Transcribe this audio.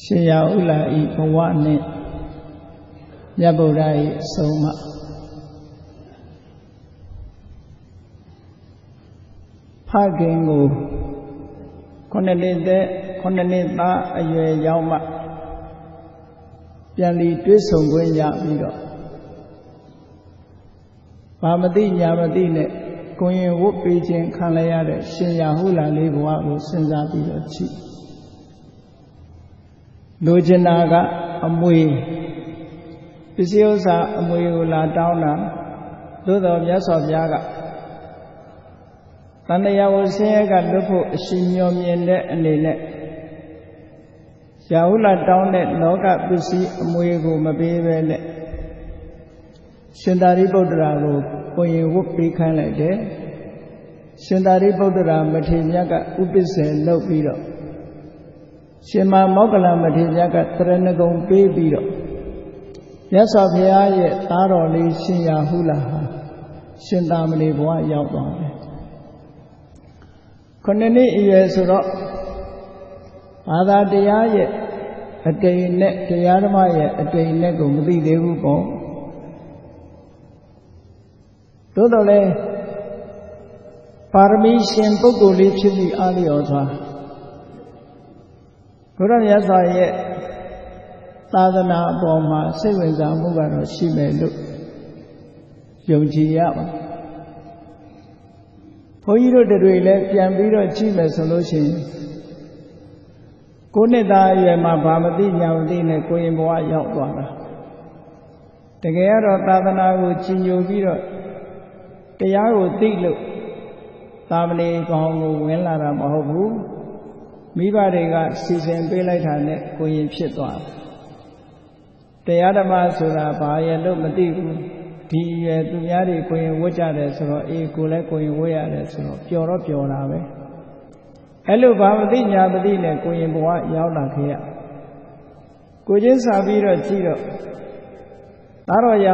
ရှင်ရဥလာဤဘဝနှင့်မြတ်ဗုဒ္ဓ၏အဆုံးအမဖခင်ကို9 နှစ်သက်9 နှစ်သားအရွယ်ရောက်မှပြန်လီတွေ့ဆုံခွင့်ရပြီးတော့ဘာမသိညာမသိနဲ့ကိုရင်ဝတ်ပေးခြင်းခံရတဲ့ရှင်ရဟုလာလေးဘဝကိုစဉ်းစားပြီးတော့ကြည့်လိုချင်တာကအမွေပစ္စည်းဥစ္စာအမွေကိုလာတောင်းတာသို့တော်မြတ်စွာဘုရားကတဏှာဝဆင်းရဲကလွတ်ဖို့အရှိမျှော်မြင်တဲ့အနေနဲ့ရာဟုလာတောင်းတဲ့လောကပစ္စည်းအမွေကိုမပေးဘဲနဲ့ရှင်သာရိပုတ္တရာကိုကိုရင်ဝတ်ပေးခိုင်းလိုက်တယ်ရှင်သာရိပုတ္တရာမထေရမြတ်ကဥပ္ပစ္စေလုပ်ပြီးတော့ရှင်မောဂလမထေရမြတ်ကတရဏဂုံပေးပြီးတော့မြတ်စွာဘုရားရဲ့သားတော်လေးရှင်ရဟုလာဟာရှင်သာမဏေဘဝရောက်သွားတယ်9 နှစ်အရွယ်ဆိုတော့ဘာသာတရားရဲ့အတိမ်နဲ့တရားဓမ္မရဲ့အတိမ်နဲ့ကိုမသိသေးဘူးပေါ့သို့တော်လည်းပါရမီရှင်ပုဂ္ဂိုလ်လေးဖြစ်ပြီးအားလျော်စွာဘုရားမြတ်စွာရဲ့သာသနာအပေါ်မှာစိတ်ဝင်စားမှုကတော့ရှိမယ်လို့ယုံကြည်ရပါဘုန်းကြီးတို့တွေလည်းပြန်ပြီးတော့ကြည့်မယ်ဆိုလို့ရှိရင်9 နှစ်သားအရွယ်မှာဘာမသိညာမသိနဲ့ကိုရင်ဘဝရောက်သွားတာတကယ်ကတော့သာသနာကိုကြီးညိုပြီးတော့တရားကိုသိလို့သာမဏေကောင်ကိုဝင်လာတာမဟုတ်ဘူးမိဘတွေကစီစဉ်ပေးလိုက်တာနဲ့ကိုရင်ဖြစ်သွားတယ်တရားဓမ္မဆိုတာဘာရဲ့လို့မသိဘူးဒီရွယ်သူများတွေကိုရင်ဝတ်ကြတယ်ဆိုတော့အေးကိုလည်းကိုရင်ဝတ်ရတယ်ဆိုတော့ပျော်တော့ပျော်တာပဲအဲ့လိုဘာမသိညာမသိနဲ့ကိုရင်ဘဝရောက်လာခဲ့ရကိုချင်းစာပြီးတော့ကြည့်တော့သားတော်ရာ